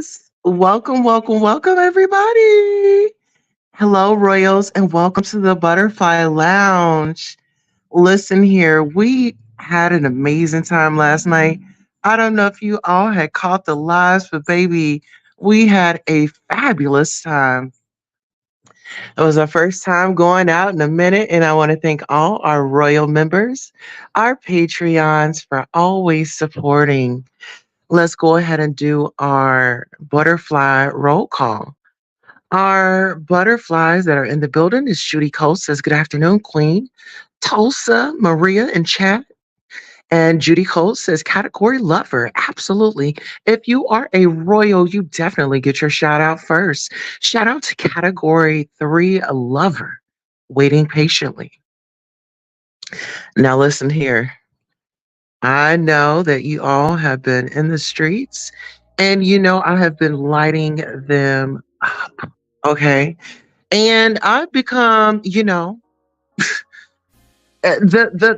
Yes. Welcome, welcome, welcome, everybody. Hello, Royals, and welcome to the Butterfly Lounge. Listen here, we had an amazing time last night. I don't know if you all had caught the lives, but baby, we had a fabulous time. It was our first time going out in a minute, and I want to thank all our Royal members, our Patreons for always supporting. Let's go ahead and do our butterfly roll call. Our butterflies that are in the building is Judy Cole says, Good afternoon, Queen. Tulsa, Maria in chat. And Judy Cole says, category lover. Absolutely. If you are a royal, you definitely get your shout out first. Shout out to category three lover, waiting patiently. Now, listen here. I know that you all have been in the streets and I have been lighting them up. Okay. And I've become, the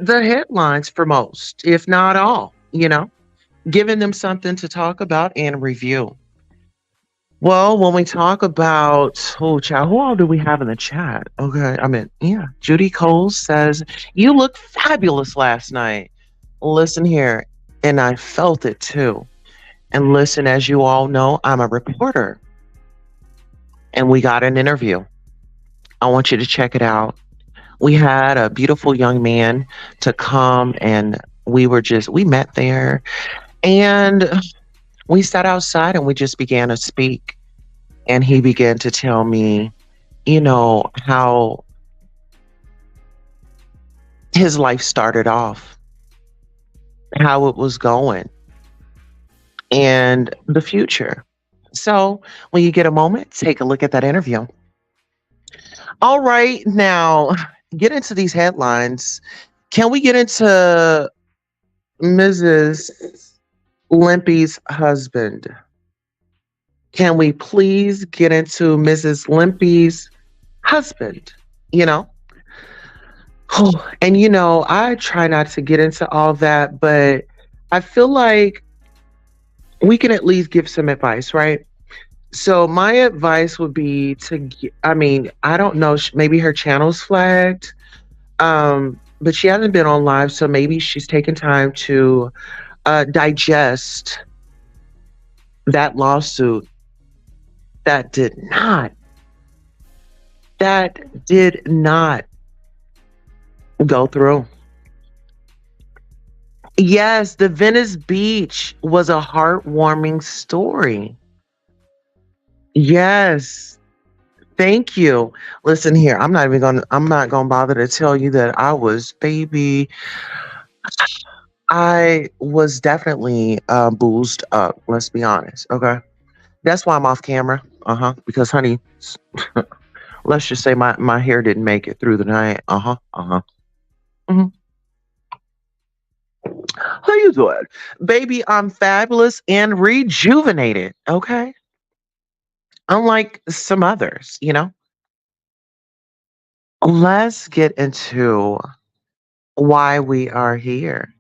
headlines for most, if not all, giving them something to talk about and review. Well, when we talk about, oh, child, who all do we have in the chat? Okay. Yeah. Judy Cole says, You look fabulous last night. Listen here. And I felt it too. And listen, as you all know, I'm a reporter and we got an interview. I want you to check it out. We had a beautiful young man to come and we met there and we sat outside and we just began to speak. And he began to tell me, how his life started off, how it was going, and the future. So when you get a moment, take a look at that interview. All right, now get into these headlines. Can we get into Mrs. Limpy's husband? Can we please get into Mrs. Limpy's husband? You know? And I try not to get into all that, but I feel like we can at least give some advice, right? So my advice would be I don't know, maybe her channel's flagged, but she hasn't been on live, so maybe she's taken time to digest that lawsuit that did not go through. Yes, the Venice Beach was a heartwarming story. Yes. Thank you. Listen here, I'm not gonna bother to tell you that I was definitely boozed up, let's be honest. Okay. That's why I'm off camera. Because honey, let's just say my hair didn't make it through the night. hmm How you doing? Baby, I'm fabulous and rejuvenated. Okay. Unlike some others. Let's get into why we are here.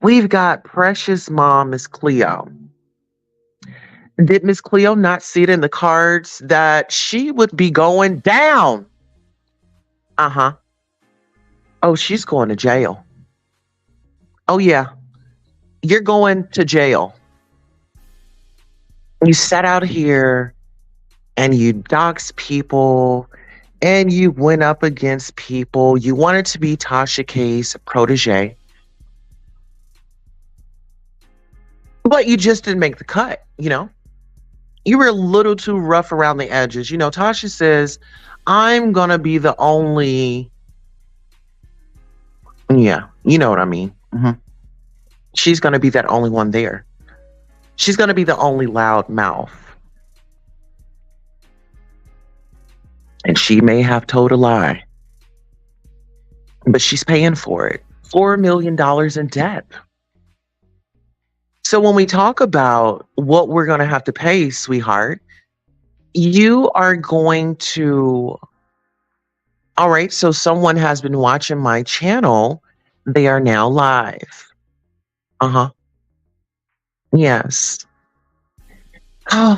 We've got precious mom, Miss Cleo. Did Miss Cleo not see it in the cards that she would be going down? Uh-huh. Oh, she's going to jail. Oh, yeah. You're going to jail. You sat out here and you doxed people and you went up against people. You wanted to be Tasha K's protege. But you just didn't make the cut. You were a little too rough around the edges. Tasha says, I'm going to be the only. Yeah, you know what I mean. She's going to be that only one there. She's going to be the only loud mouth. And she may have told a lie, but she's paying for it. $4 million in debt. So when we talk about what we're going to have to pay, sweetheart, you are going to. All right. So someone has been watching my channel. They are now live. Yes. Oh,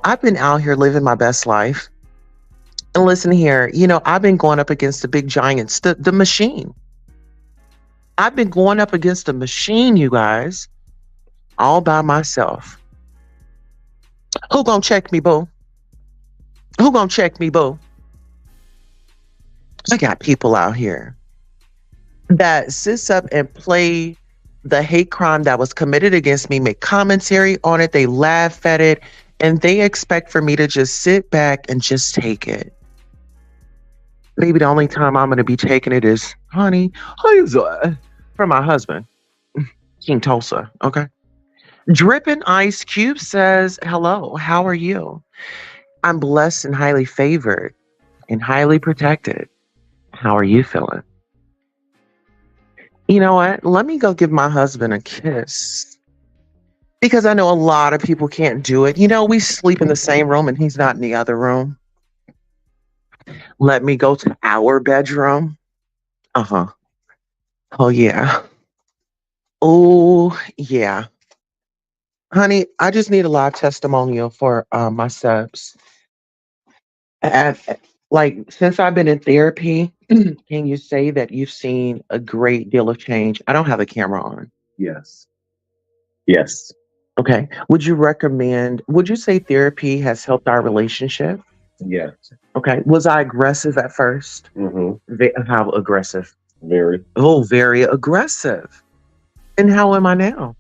I've been out here living my best life. And listen here, I've been going up against the big giants, the machine. I've been going up against the machine, you guys, all by myself. Who gonna check me, boo? Who gonna check me, boo? I got people out here that sits up and play the hate crime that was committed against me, make commentary on it, they laugh at it, and they expect for me to just sit back and just take it. Maybe the only time I'm going to be taking it is, honey, how you doing? For my husband, King Tulsa. Okay. Dripping Ice Cube says, hello, how are you? I'm blessed and highly favored and highly protected. How are you feeling? You know what? Let me go give my husband a kiss because I know a lot of people can't do it. We sleep in the same room and he's not in the other room. Let me go to our bedroom. Uh-huh. Oh, yeah. Oh, yeah. Honey, I just need a live testimonial for my subs. And, like, since I've been in therapy, can you say that you've seen a great deal of change? I don't have a camera on. Yes. Yes. Okay. Would you say therapy has helped our relationship? Yes. Okay. Was I aggressive at 1st? How aggressive? Very. Oh, very aggressive. And how am I now?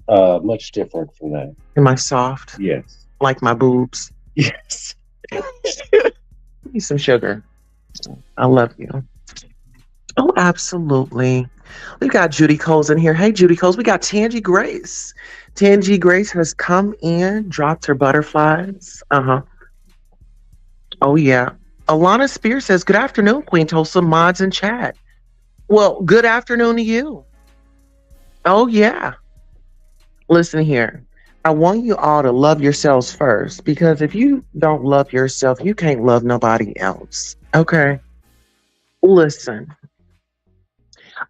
Much different from that. Am I soft? Yes. Like my boobs? Yes. Give me some sugar. I love you. Oh, absolutely. We got Judy Coles in here. Hey, Judy Coles. We got Tangi Grace. Tangi Grace has come in, dropped her butterflies. Uh-huh. Oh, yeah. Alana Spears says, good afternoon, Queen Tulsa mods in chat. Well, good afternoon to you. Oh, yeah. Listen here. I want you all to love yourselves first because if you don't love yourself, you can't love nobody else. Okay? Listen.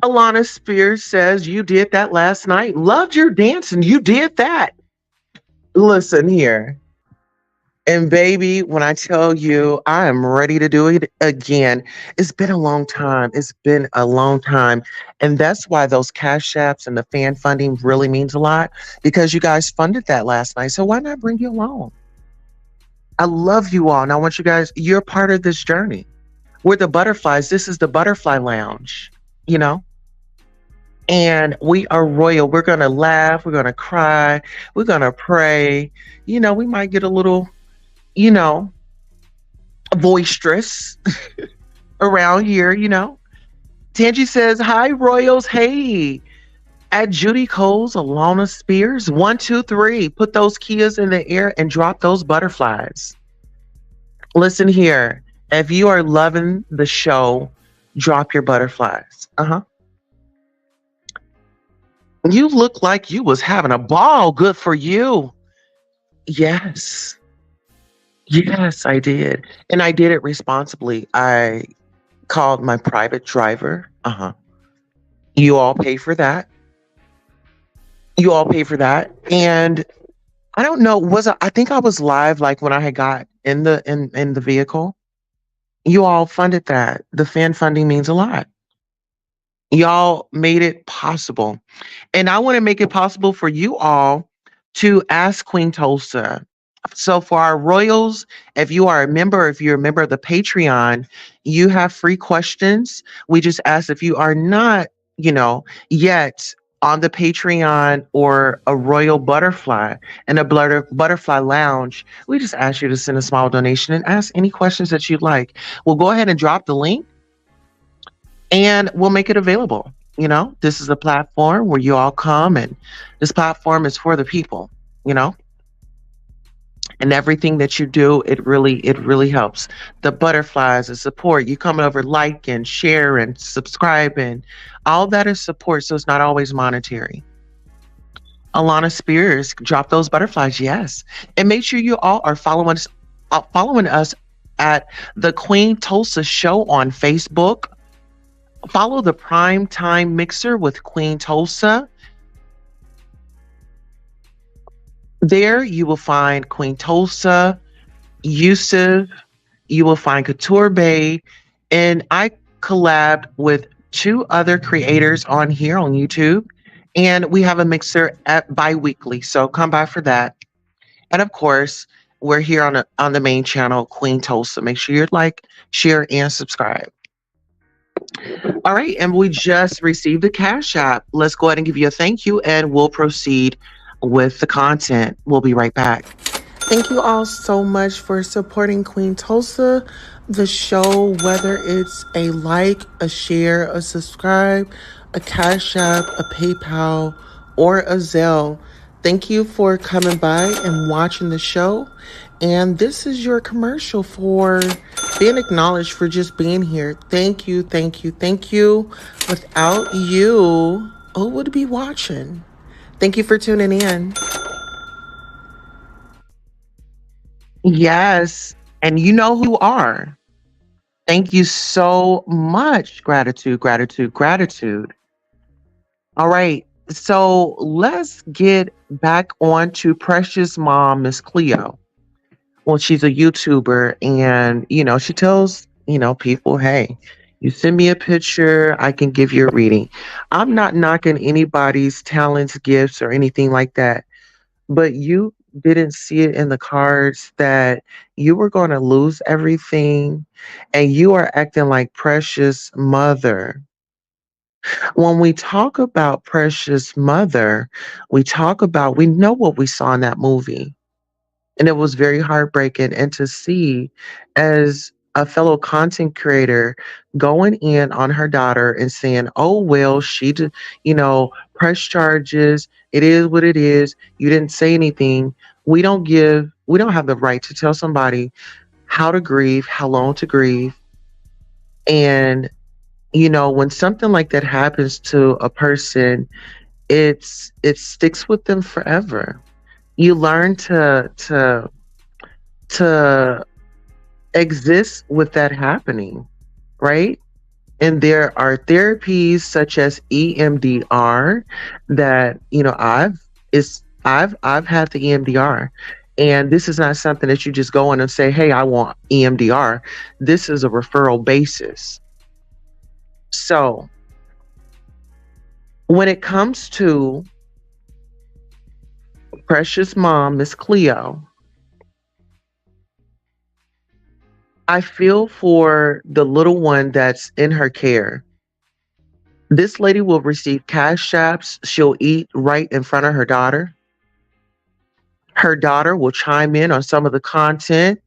Alana Spears says, you did that last night. Loved your dancing. You did that. Listen here. And baby, when I tell you I am ready to do it again, it's been a long time. It's been a long time. And that's why those cash apps and the fan funding really means a lot because you guys funded that last night. So why not bring you along? I love you all. And I want you guys, you're part of this journey. We're the butterflies. This is the butterfly lounge, and we are royal. We're going to laugh. We're going to cry. We're going to pray. We might get a little, boisterous around here, Tangi says, hi, Royals. Hey, at Judy Coles, Alana Spears. 1, 2, 3. Put those Kias in the air and drop those butterflies. Listen here. If you are loving the show, drop your butterflies. Uh-huh. You look like you was having a ball. Good for you. Yes. Yes, I did. And I did it responsibly. I called my private driver. Uh-huh. You all pay for that. You all pay for that. And I don't know, I think I was live like when I had got in the vehicle. You all funded that. The fan funding means a lot. Y'all made it possible. And I want to make it possible for you all to ask Queen Tulsa. So for our royals, if you're a member of the Patreon, you have free questions. We just ask if you are not, yet on the Patreon or a royal butterfly in a butterfly lounge, we just ask you to send a small donation and ask any questions that you'd like. We'll go ahead and drop the link and we'll make it available. This is a platform where you all come, and this platform is for the people, and everything that you do, it really helps. The butterflies, the support, you come over, like and share and subscribe, and all that is support. So it's not always monetary. Alana Spears, drop those butterflies. Yes. And make sure you all are following us at the Queen Tulsa Show on Facebook. Follow the Prime Time Mixer with Queen Tulsa. There you will find Queen Tulsa, Yusuf, you will find Couture Bay, and I collabed with two other creators on here on YouTube. And we have a mixer at bi-weekly. So come by for that. And of course, we're here on the main channel, Queen Tulsa. Make sure you like, share, and subscribe. All right, and we just received a cash app. Let's go ahead and give you a thank you, and we'll proceed with the content. We'll be right back. Thank you all so much for supporting Queen Tulsa, the show, whether it's a like, a share, a subscribe, a Cash App, a PayPal, or a Zelle. Thank you for coming by and watching the show. And this is your commercial for being acknowledged for just being here. Thank you, thank you, thank you. Without you, who would be watching? Thank you for tuning in. Yes. And you know who you are. Thank you so much. Gratitude, gratitude, gratitude. All right. So let's get back on to Precious Mom, Miss Cleo. Well, she's a YouTuber and, she tells, people, hey, you send me a picture, I can give you a reading. I'm not knocking anybody's talents, gifts, or anything like that, but you didn't see it in the cards that you were going to lose everything and you are acting like Precious Mother. When we talk about Precious Mother, we know what we saw in that movie. And it was very heartbreaking. And to see as a fellow content creator going in on her daughter and saying, oh, well, she did, press charges. It is what it is. You didn't say anything. We don't have the right to tell somebody how to grieve, how long to grieve. And, when something like that happens to a person, it sticks with them forever. You learn to exist with that happening, right? And there are therapies such as EMDR that, I've had the EMDR. And this is not something that you just go in and say, hey, I want EMDR. This is a referral basis. So when it comes to Precious Mom, Miss Cleo, I feel for the little one that's in her care. This lady will receive cash apps. She'll eat right in front of her daughter. Her daughter will chime in on some of the content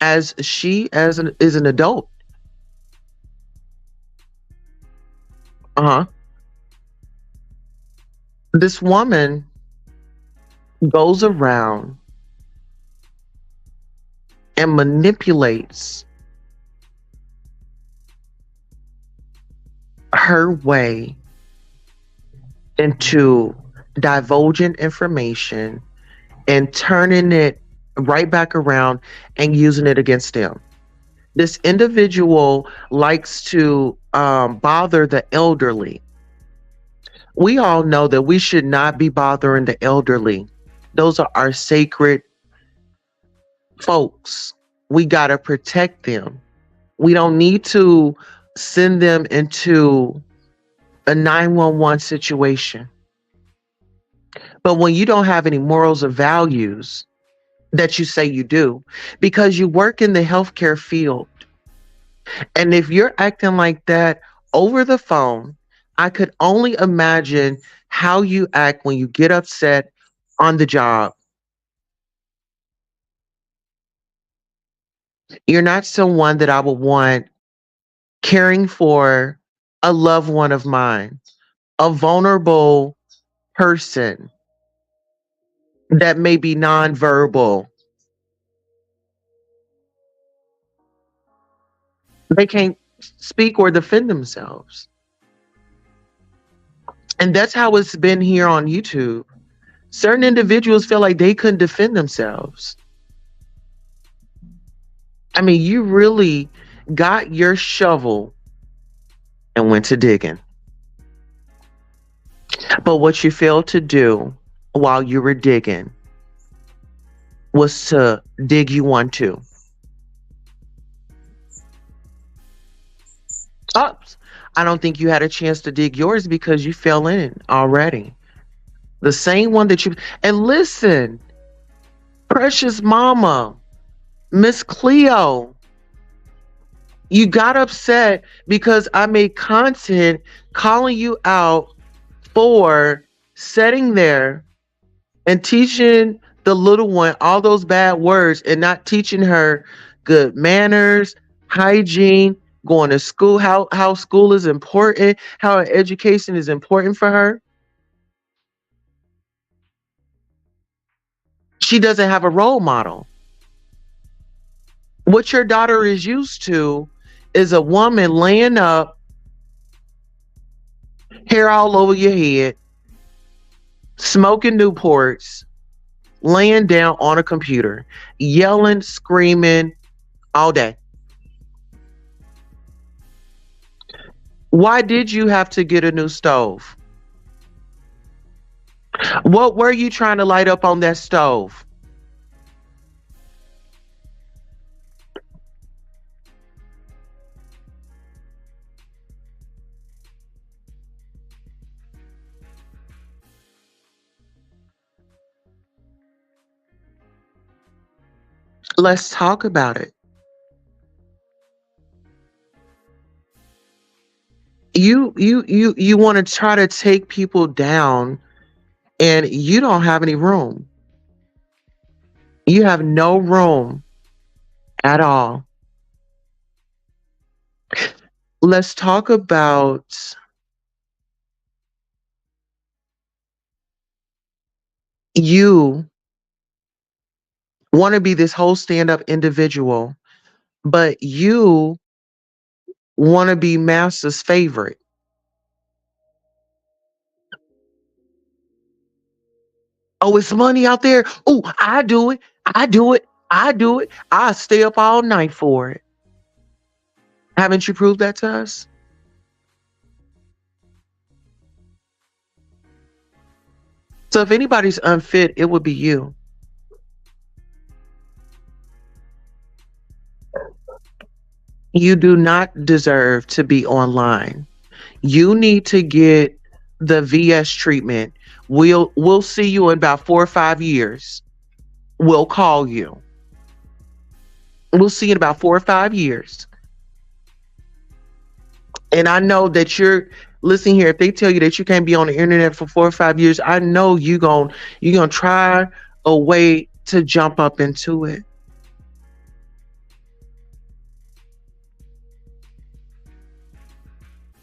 as she is an adult. Uh-huh. This woman goes around and manipulates her way into divulging information and turning it right back around and using it against them. This individual likes to bother the elderly. We all know that we should not be bothering the elderly. Those are our sacred folks. We got to protect them. We don't need to send them into a 911 situation. But when you don't have any morals or values that you say you do, because you work in the healthcare field, and if you're acting like that over the phone, I could only imagine how you act when you get upset on the job. You're not someone that I would want caring for a loved one of mine, a vulnerable person that may be nonverbal. They can't speak or defend themselves. And that's how it's been here on YouTube. Certain individuals feel like they couldn't defend themselves. I mean, you really got your shovel and went to digging. But what you failed to do while you were digging was to dig you one too. Ups. I don't think you had a chance to dig yours because you fell in already. The same one that you and listen, precious mama, Miss Cleo, you got upset because I made content calling you out for sitting there and teaching the little one all those bad words and not teaching her good manners, hygiene, going to school, how school is important, how education is important for her. She doesn't have a role model. What your daughter is used to is a woman laying up, hair all over your head, smoking Newports, laying down on a computer, yelling, screaming all day. Why did you have to get a new stove? What were you trying to light up on that stove? Let's talk about it. You want to try to take people down and you don't have any room. You have no room at all. Let's talk about you want to be this whole stand-up individual, but you want to be master's favorite. Oh, it's money out there. Oh, I do it. I do it. I do it. I stay up all night for it. Haven't you proved that to us? So if anybody's unfit, it would be you. You do not deserve to be online. You need to get the VS treatment. We'll see you in about 4 or 5 years. We'll call you. We'll see you in about 4 or 5 years. And I know that you're listen here. If they tell you that you can't be on the internet for 4 or 5 years, I know you gonna try a way to jump up into it.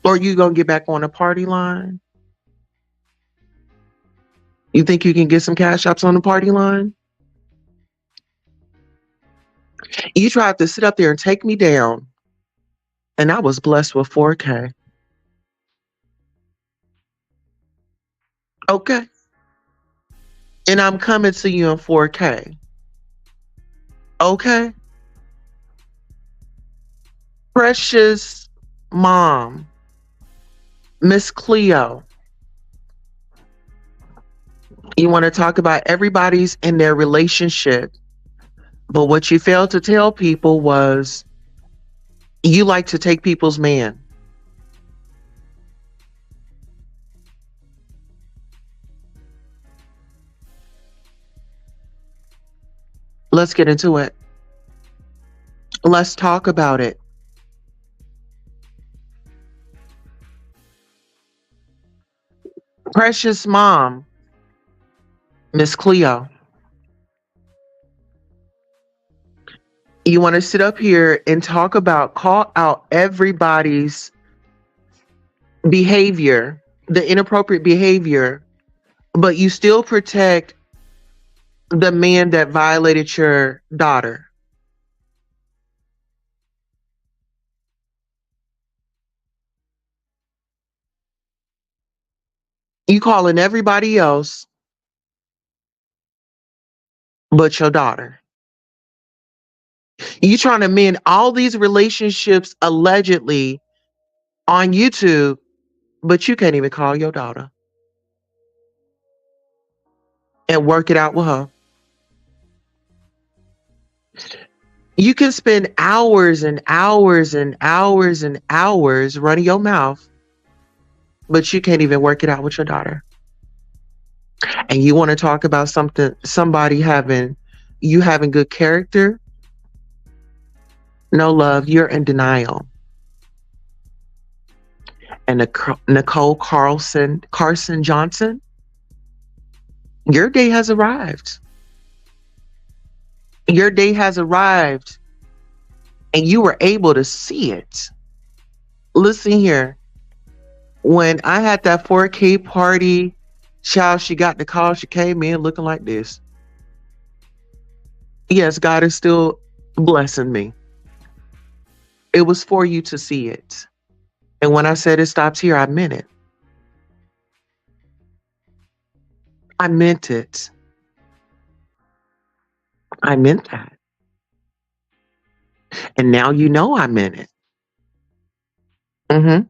Or you gonna get back on the party line? You think you can get some cash ups on the party line? You tried to sit up there and take me down, and I was blessed with 4K. Okay. And I'm coming to you in 4K. Okay. Precious mom, Miss Cleo. You want to talk about everybody's in their relationship. But what you failed to tell people was you like to take people's man. Let's get into it. Let's talk about it. Precious mom, Miss Cleo. You want to sit up here and talk about, call out everybody's behavior, the inappropriate behavior, but you still protect the man that violated your daughter. You calling everybody else but your daughter. You trying to mend all these relationships allegedly on YouTube, but you can't even call your daughter. and work it out with her. You can spend hours and hours and hours and hours running your mouth, but you can't even work it out with your daughter. And you want to talk about somebody having good character? No, love, you're in denial. And Nicole Carson Johnson, your day has arrived. Your day has arrived, and you were able to see it. Listen here. When I had that 4K party, child, she got the call. She came in looking like this. Yes, God is still blessing me. It was for you to see it. And when I said it stops here, I meant it. I meant it. I meant that. And now you know I meant it. Mm-hmm.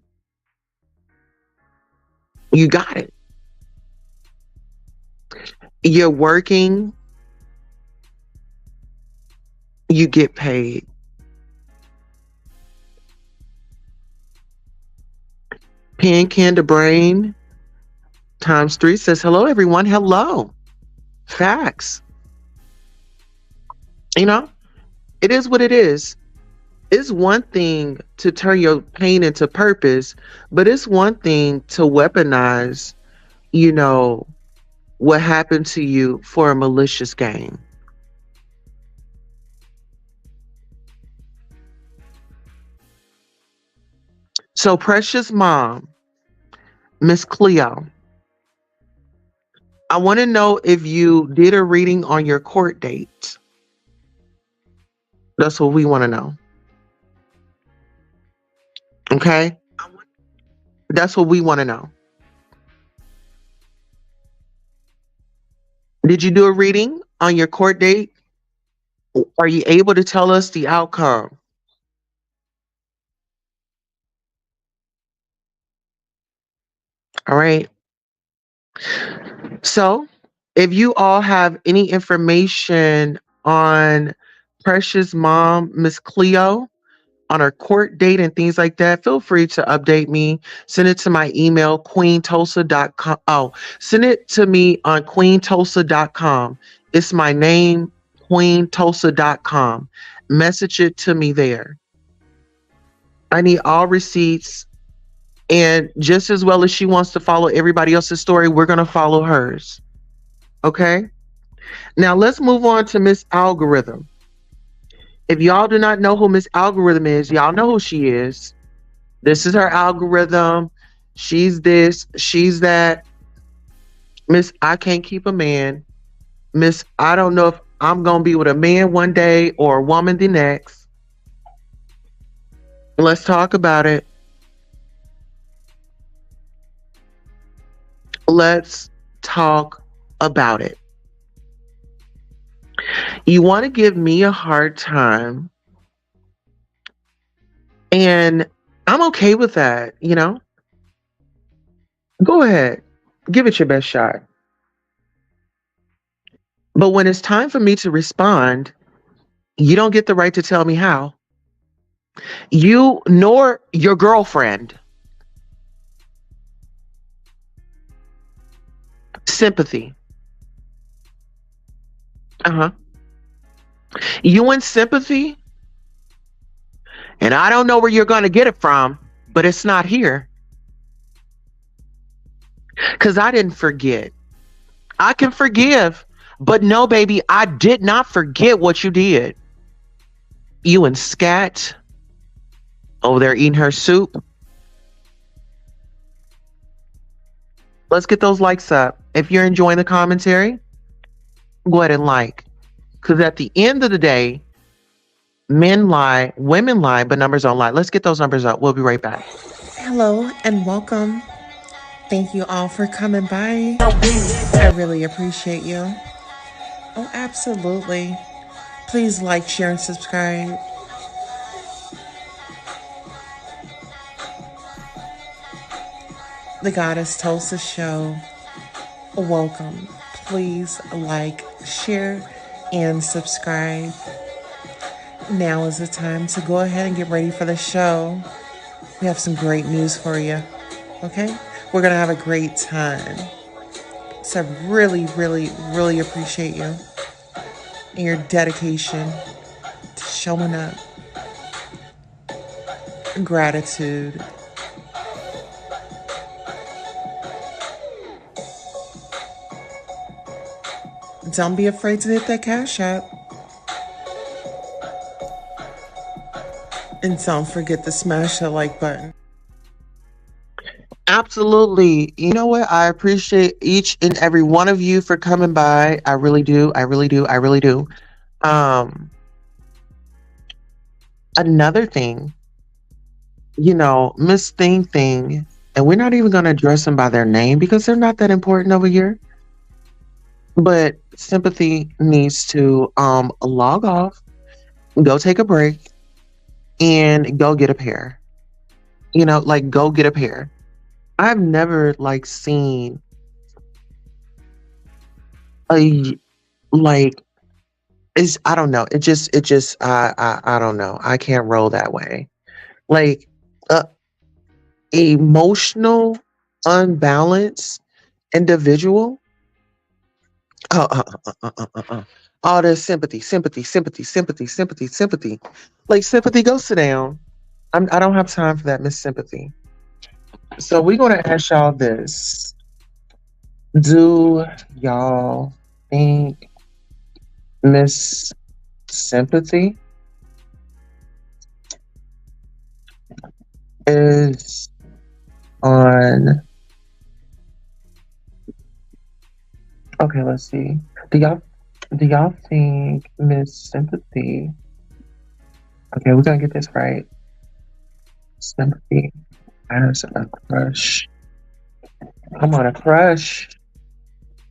You got it. You're working, you get paid. Pen Candy Brain times 3 says, hello, everyone. Hello. Facts. You know, it is what it is. It's one thing to turn your pain into purpose, but it's one thing to weaponize, you know, what happened to you for a malicious gain. So, precious mom, Miss Cleo, I want to know if you did a reading on your court date. That's what we want to know. Okay? That's what we want to know. Did you do a reading on your court date? Are you able to tell us the outcome? All right. So, if you all have any information on precious mom, Miss Cleo, on her court date and things like that, feel free to update me. Send it to my email, queentulsa.com. Oh, send it to me on queentulsa.com. It's my name, queentulsa.com. Message it to me there. I need all receipts. And just as well as she wants to follow everybody else's story, we're going to follow hers. Okay? Now let's move on to Miss Algorithm. If y'all do not know who Miss Algorithm is, y'all know who she is. This is her algorithm. She's this, she's that. Miss, I can't keep a man. Miss, I don't know if I'm going to be with a man one day or a woman the next. Let's talk about it. Let's talk about it. You want to give me a hard time, and I'm okay with that, you know? Go ahead. Give it your best shot. But when it's time for me to respond, you don't get the right to tell me how. You nor your girlfriend. Sympathy. Uh-huh. You and sympathy, and I don't know where you're going to get it from, but it's not here. Because I didn't forget. I can forgive, but no, baby, I did not forget what you did. You and Scat over there eating her soup. Let's get those likes up. If you're enjoying the commentary, go ahead and like. Because at the end of the day, men lie, women lie, but numbers don't lie. Let's get those numbers up. We'll be right back. Hello and welcome. Thank you all for coming by. I really appreciate you. Oh, absolutely. Please like, share, and subscribe. The Goddess Tulsa Show, welcome. Please like, share, and subscribe. Now is the time to go ahead and get ready for the show. We have some great news for you. Okay? We're going to have a great time. So, I really, really, really appreciate you and your dedication to showing up. Gratitude. Don't be afraid to hit that cash app. And don't forget to smash that like button. Absolutely. You know what? I appreciate each and every one of you for coming by. I really do. I really do. I really do. Um, Another thing, Miss Thing, and we're not even going to address them by their name because they're not that important over here. But Sympathy needs to log off, go take a break, and go get a pair. Like go get a pair. I've never like seen a like it's I don't know. It just I don't know. I can't roll that way. Like uh, emotional unbalanced individual. Uh, uh, all this sympathy. Like sympathy, go sit down. I don't have time for that, Miss Sympathy. So we're gonna ask y'all this: do y'all think Miss Sympathy is on? Okay, let's see. Do y'all do y'all think Miss Sympathy? Okay, we're gonna get this right. Sympathy has a crush. I'm on a crush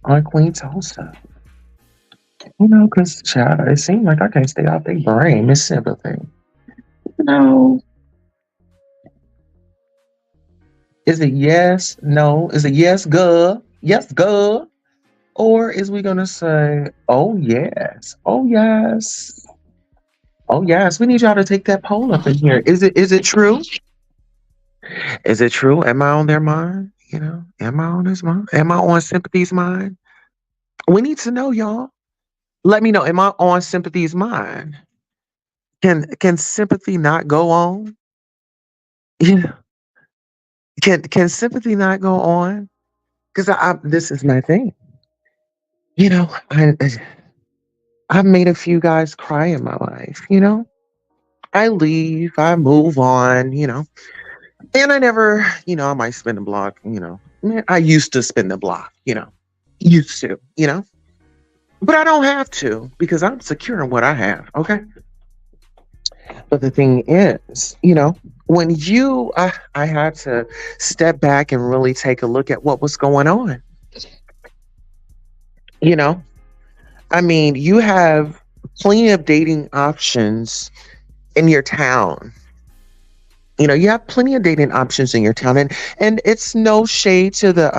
on Queen Tulsa. Because child, it seems like I can't stay off their brain. Miss Sympathy. No. Is it yes? No. Is it yes, girl? Yes, girl. Or is we gonna say, oh yes, oh yes, oh yes? We need y'all to take that poll up in here. Is it true? Is it true? Am I on their mind? Am I on his mind? Am I on Sympathy's mind? We need to know, y'all. Let me know. Am I on Sympathy's mind? Can Sympathy not go on? Yeah. Can Sympathy not go on? Because this is my thing. I've made a few guys cry in my life. I leave, I move on. And I never, I might spin the block. I used to spin the block. Used to. But I don't have to because I'm secure in what I have. Okay. But the thing is, when I had to step back and really take a look at what was going on. You know, I mean, you have plenty of dating options in your town. You have plenty of dating options in your town, and it's no shade to the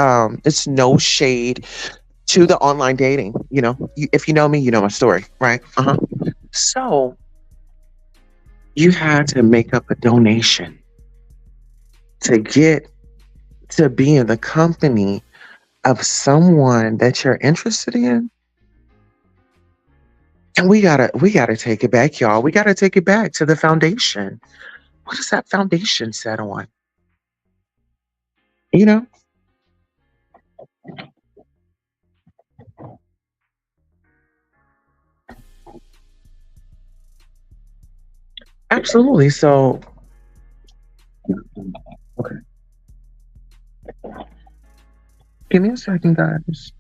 online dating. If you know me, you know my story, right? So you had to make up a donation to get to be in the company of someone that you're interested in. And we gotta take it back, y'all. We gotta take it back to the foundation. What is that foundation set on? You know? Absolutely. So okay. Give me a second, guys.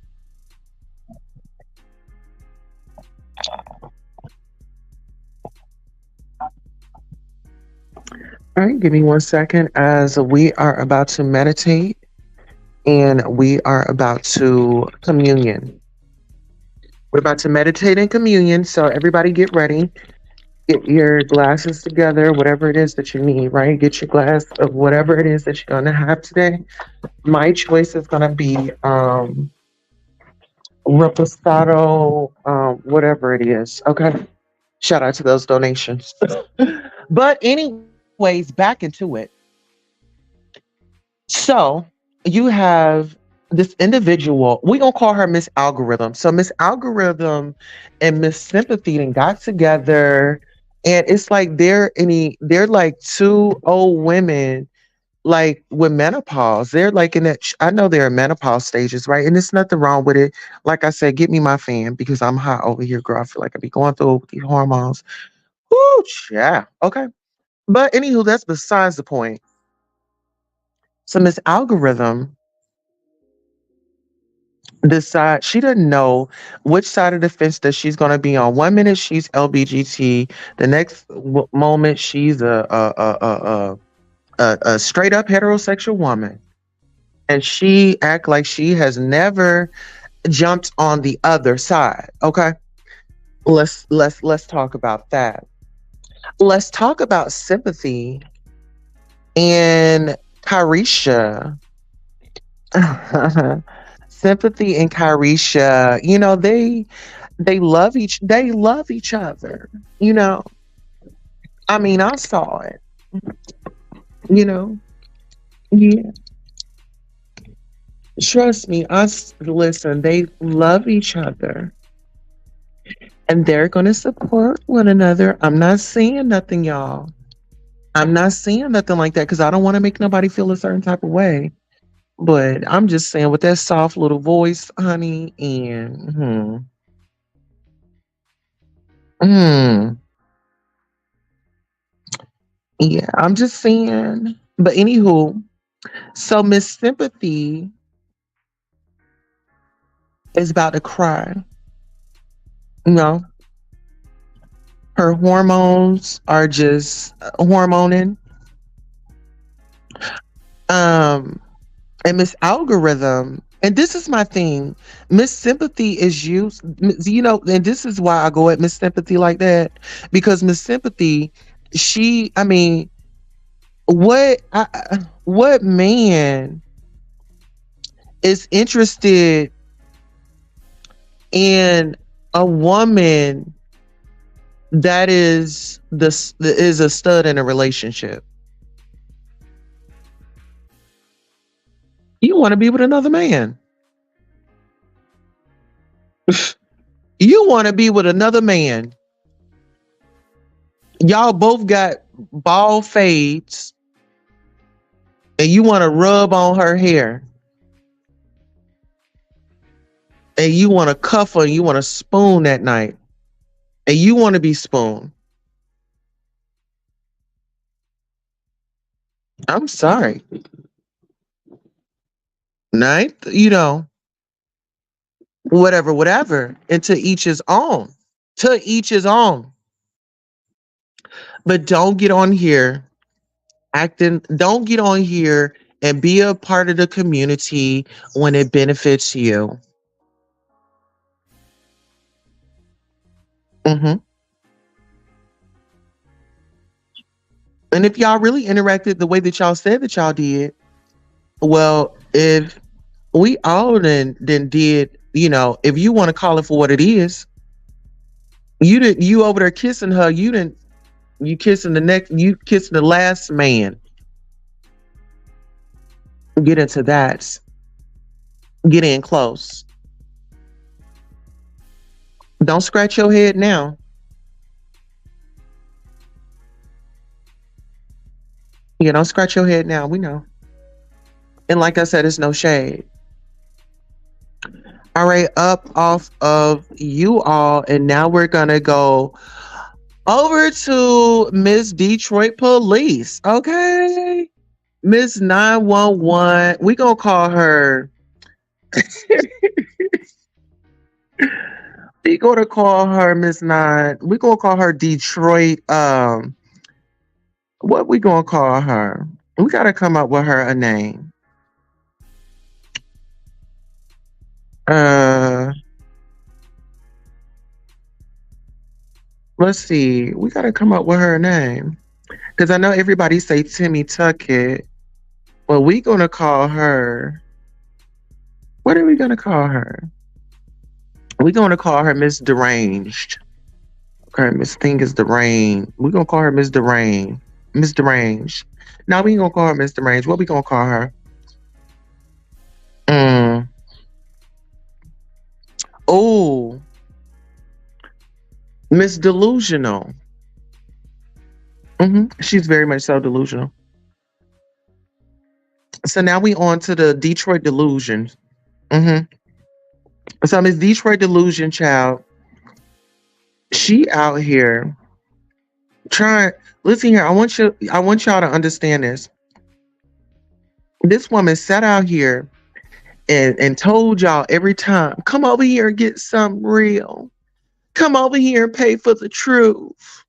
All right, give me 1 second as we are about to meditate and we are about to communion. We're about to meditate and communion. So everybody get ready. Get your glasses together, whatever it is that you need, right? Get your glass of whatever it is that you're gonna have today. My choice is gonna be reposado, whatever it is. Okay. Shout out to those donations. But anyways, back into it. So you have this individual, we gonna call her Miss Algorithm. So Miss Algorithm and Miss Sympathy then got together, and it's like they're like two old women like with menopause. They're like in that I know they're in menopause stages, right? And there's nothing wrong with it. Like I said, get me my fan because I'm hot over here, girl. I feel like I be going through these hormones. Whoo, yeah. Okay. But anywho, that's besides the point. So Miss Algorithm decide she doesn't know which side of the fence that she's going to be on. One minute she's LBGT, the next moment she's a straight up heterosexual woman, and she act like she has never jumped on the other side. Okay, let's talk about that. Let's talk about Sympathy and Carisha. Sympathy and Carisha, they love each other. You know, I mean, I saw it. You know, yeah. Trust me, us listen. They love each other, and they're gonna support one another. I'm not saying nothing, y'all. I'm not saying nothing like that because I don't want to make nobody feel a certain type of way. But I'm just saying with that soft little voice, honey, and yeah, I'm just saying. But anywho, so Miss Sympathy is about to cry. You know, her hormones are just hormoning. Um, and Miss Algorithm, and this is my thing. Miss Sympathy is used, and this is why I go at Miss Sympathy like that because Miss Sympathy, I mean, what man is interested in a woman that is a stud in a relationship? You want to be with another man. You want to be with another man. Y'all both got bald fades and you want to rub on her hair and you want to cuff her and you want to spoon that night and you want to be spooned. I'm sorry. Ninth, whatever. And to each his own. To each his own. But don't get on here and be a part of the community when it benefits you. hmm And if y'all really interacted the way that y'all said that y'all did, well, if we all then did, if you want to call it for what it is, you over there kissing her, you kissing you kissing the last man. Get into that. Get in close. Don't scratch your head now. Yeah, don't scratch your head now. We know. And like I said, it's no shade. All right, up off of you all, and now we're gonna go over to Miss Detroit Police. Okay, Miss 911. We gonna call her. We gonna call her Miss Nine. We gonna call her Detroit. What we gonna call her? We gotta come up with her a name. Uh, let's see. We gotta come up with her a name because I know everybody say Timmy Tuckett. Well, we gonna call her. What are we gonna call her? We're gonna call her Miss Deranged. Okay, Miss Thing is deranged. We're gonna call her Miss Deranged. Miss Deranged. No, we ain't gonna call her Miss Deranged. What we gonna call her? Mm. Oh, Miss Delusional. She's very much so delusional. So now we on to the Detroit Delusion. hmm So Miss Detroit Delusion child, she out here trying. Listen here, I want y'all to understand this. This woman sat out here and told y'all every time, come over here and get something real. Come over here and pay for the truth.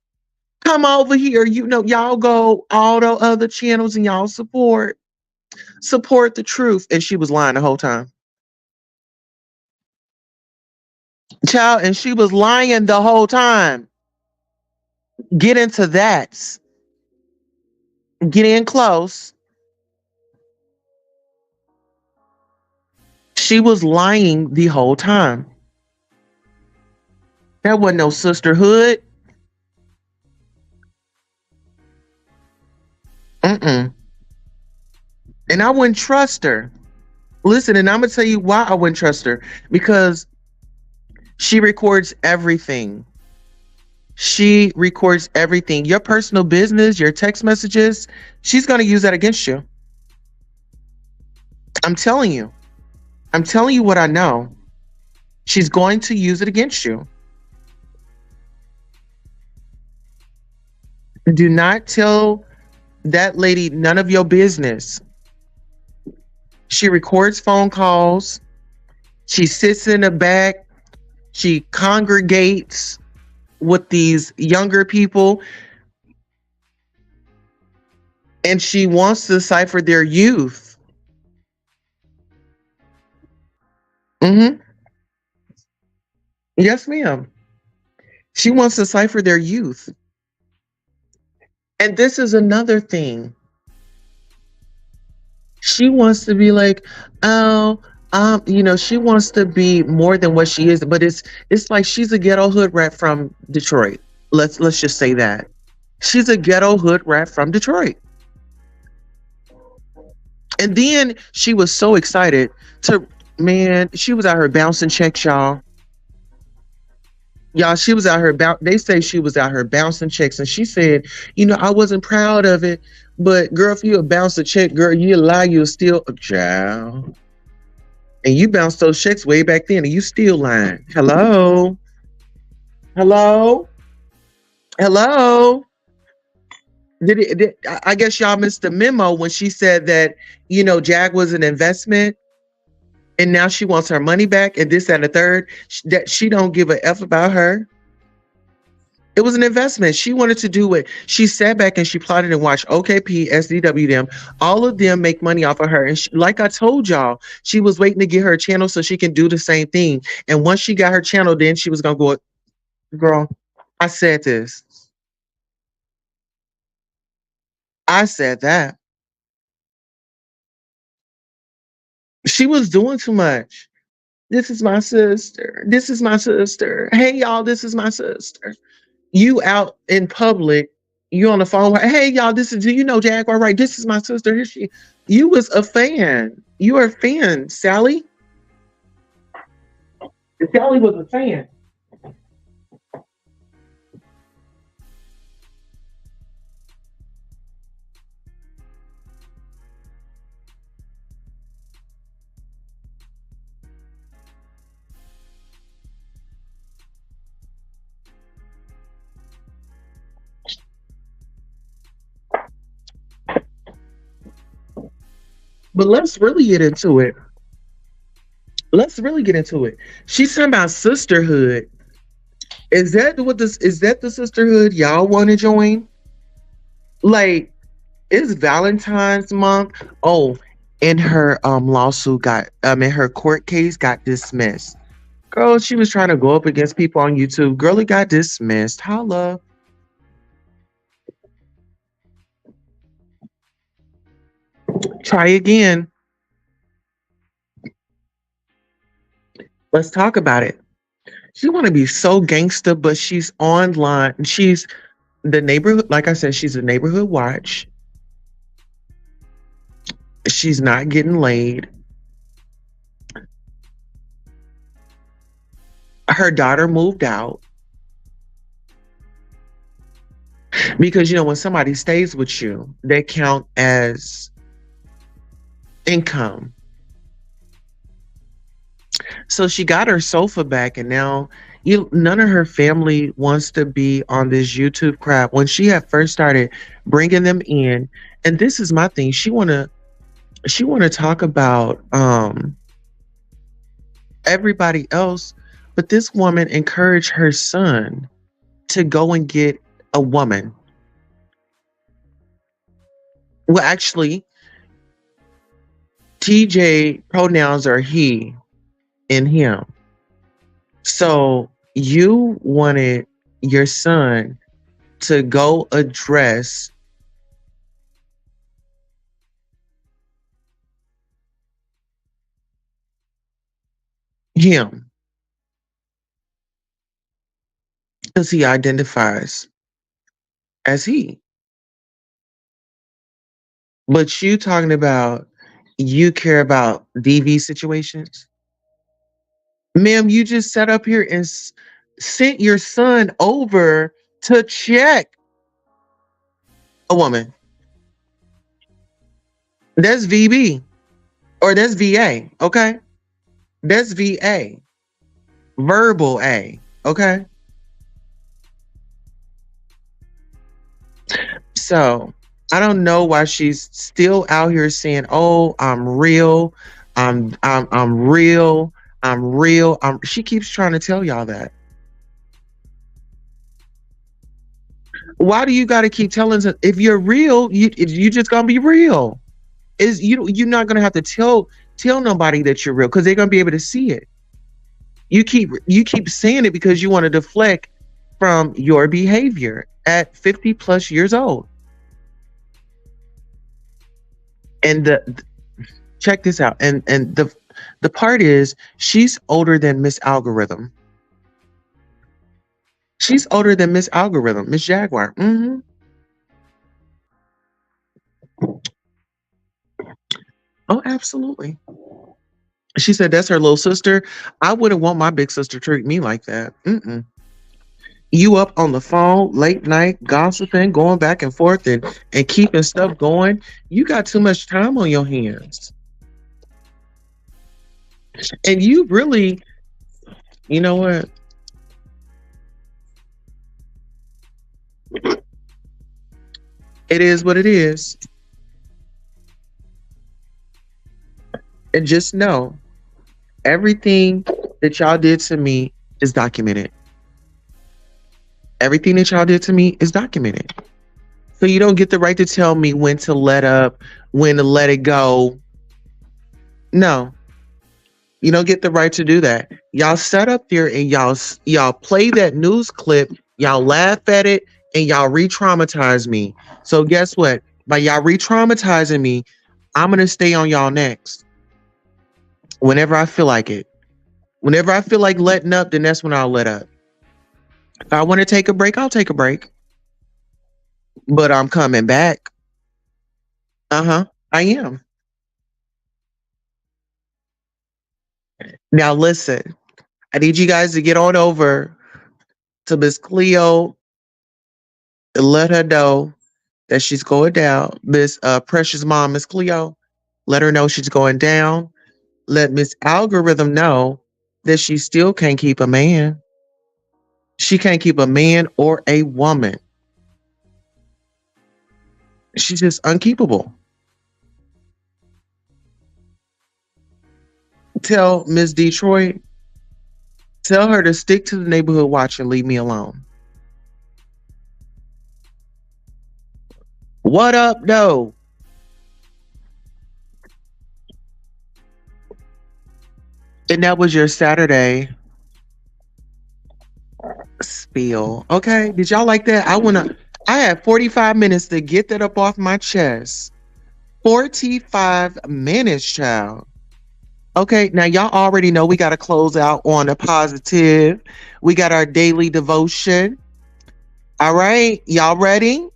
Come over here. You know, y'all go all the other channels and y'all support the truth. And she was lying the whole time. Child, and she was lying the whole time. Get into that. Get in close. She was lying the whole time. That wasn't no sisterhood. Mm-mm. And I wouldn't trust her. Listen, and I'm gonna tell you why I wouldn't trust her. Because she records everything. She records everything. Your personal business, your text messages, she's gonna use that against you. I'm telling you. I'm telling you what I know. She's going to use it against you. Do not tell that lady none of your business. She records phone calls. She sits in the back. She congregates with these younger people and she wants to cipher their youth. hmm Yes, ma'am. She wants to cipher their youth. And this is another thing. She wants to be like, oh, she wants to be more than what she is, but it's like she's a ghetto hood rat from Detroit. Let's just say that. She's a ghetto hood rat from Detroit. And then she was so excited to man, she was out here bouncing checks, y'all. Y'all, she was out here they say she was out here bouncing checks, and she said, I wasn't proud of it, but girl, if you a bounce a check, girl, you lie, you'll steal a child. And you bounced those checks way back then, and you still lying. Hello? Hello? Hello? I guess y'all missed the memo when she said that, Jag was an investment and now she wants her money back and this and the third, that she don't give a F about her. It was an investment. She wanted to do it. She sat back and she plotted and watched OKP, SDW, them. All of them make money off of her. And like I told y'all, she was waiting to get her channel so she can do the same thing. And once she got her channel, then she was going to go, girl, I said this. I said that. She was doing too much. This is my sister. This is my sister. Hey, y'all, this is my sister. You out in public, you on the phone. Hey, y'all, do you know Jaguar? Right. This is my sister. Here she. You was a fan. You are a fan, Sally. Sally was a fan. But let's really get into it. Let's really get into it. She's talking about sisterhood. Is that the sisterhood y'all want to join? Like, it's Valentine's month. Oh, and her lawsuit in her court case got dismissed. Girl, she was trying to go up against people on YouTube. Girlie got dismissed. Holla. Try again. Let's talk about it. She want to be so gangster, but she's online. She's the neighborhood. Like I said, she's a neighborhood watch. She's not getting laid. Her daughter moved out because when somebody stays with you, they count as income. So she got her sofa back, and now none of her family wants to be on this YouTube crap. When she had first started bringing them in, and this is my thing, she wanna talk about everybody else, but this woman encouraged her son to go and get a woman. Well, actually, TJ pronouns are he and him. So you wanted your son to go address him because he identifies as he. But you talking about you care about DV situations? Ma'am, you just sat up here and sent your son over to check a woman. That's VB or that's VA, okay? That's VA. Verbal A, okay? So I don't know why she's still out here saying, "Oh, I'm real, I'm real, I'm real." She keeps trying to tell y'all that. Why do you got to keep telling us if you're real? You just gonna be real. Is you're not gonna have to tell nobody that you're real because they're gonna be able to see it. You keep saying it because you want to deflect from your behavior at 50 plus years old. And check this out. And the part is she's older than Miss Algorithm. She's older than Miss Algorithm, Miss Jaguar. Oh, absolutely. She said that's her little sister. I wouldn't want my big sister to treat me like that. You up on the phone late night gossiping, going back and forth and keeping stuff going. You got too much time on your hands. And you really, you know what? It is what it is. And just know everything that y'all did to me is documented. Everything that y'all did to me is documented. So you don't get the right to tell me when to let up, when to let it go. No, you don't get the right to do that. Y'all sat up there and y'all play that news clip, y'all laugh at it, and y'all re-traumatize me. So guess what? By y'all re-traumatizing me, I'm gonna stay on y'all next. Whenever I feel like it. Whenever I feel like letting up, then that's when I'll let up. If I want to take a break, I'll take a break. But I'm coming back. Uh-huh. I am. Now listen, I need you guys to get on over to Miss Cleo and let her know that she's going down. Miss Precious Mom, Miss Cleo, let her know she's going down. Let Miss Algorithm know that she still can't keep a man. She can't keep a man or a woman. She's just unkeepable. Tell Miss Detroit, tell her to stick to the neighborhood watch and leave me alone. What up, though? And that was your Saturday spiel. Okay. Did y'all like that? I had 45 minutes to get that up off my chest. 45 minutes, child. Okay, now y'all already know we got to close out on a positive. We got our daily devotion. All right, y'all ready?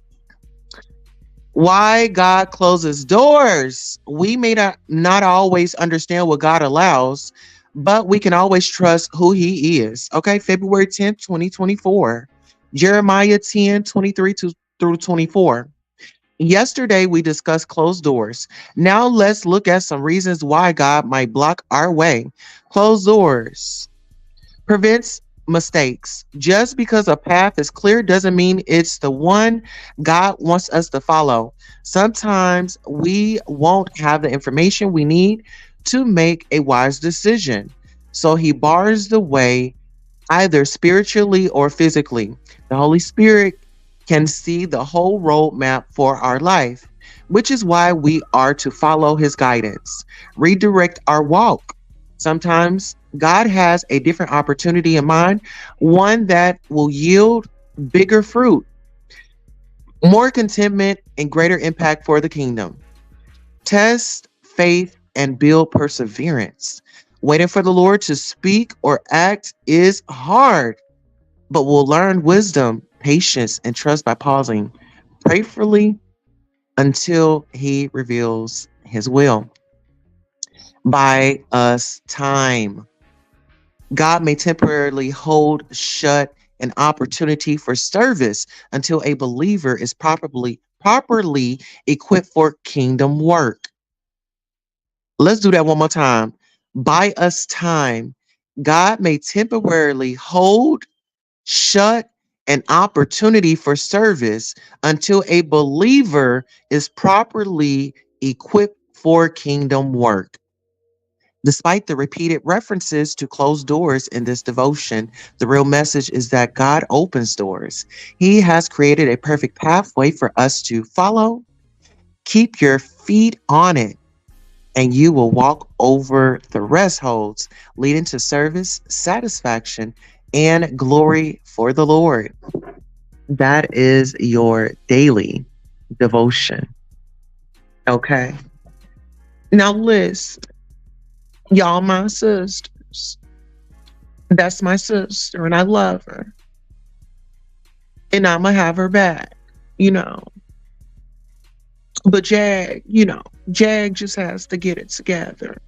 Why God closes doors. We may not always understand what God allows, but we can always trust who He is. Okay, February 10th, 2024. Jeremiah 10:23 through 24. Yesterday, we discussed closed doors. Now, let's look at some reasons why God might block our way. Closed doors prevents mistakes. Just because a path is clear doesn't mean it's the one God wants us to follow. Sometimes we won't have the information we need to make a wise decision. So he bars the way either spiritually or physically. The Holy Spirit can see the whole roadmap for our life, which is why we are to follow his guidance, redirect our walk. Sometimes God has a different opportunity in mind, one that will yield bigger fruit, more contentment, and greater impact for the kingdom. Test faith and build perseverance. Waiting for the Lord to speak or act is hard, but we'll learn wisdom, patience, and trust by pausing prayerfully until he reveals his will. Buy us time. God may temporarily hold shut an opportunity for service until a believer is properly equipped for kingdom work. Let's do that one more time. Buy us time. God may temporarily hold shut an opportunity for service until a believer is properly equipped for kingdom work. Despite the repeated references to closed doors in this devotion, the real message is that God opens doors. He has created a perfect pathway for us to follow. Keep your feet on it, and you will walk over the rest holds, leading to service, satisfaction, and glory for the Lord. That is your daily devotion. Okay. Now, listen, y'all, my sisters. That's my sister, and I love her. And I'm going to have her back, you know. But Jag just has to get it together.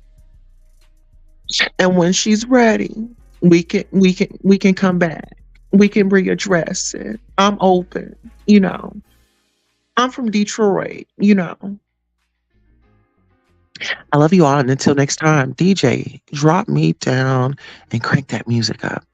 And when she's ready, we can come back. We can readdress it. I'm open, you know. I'm from Detroit, you know. I love you all. And until next time, DJ, drop me down and crank that music up.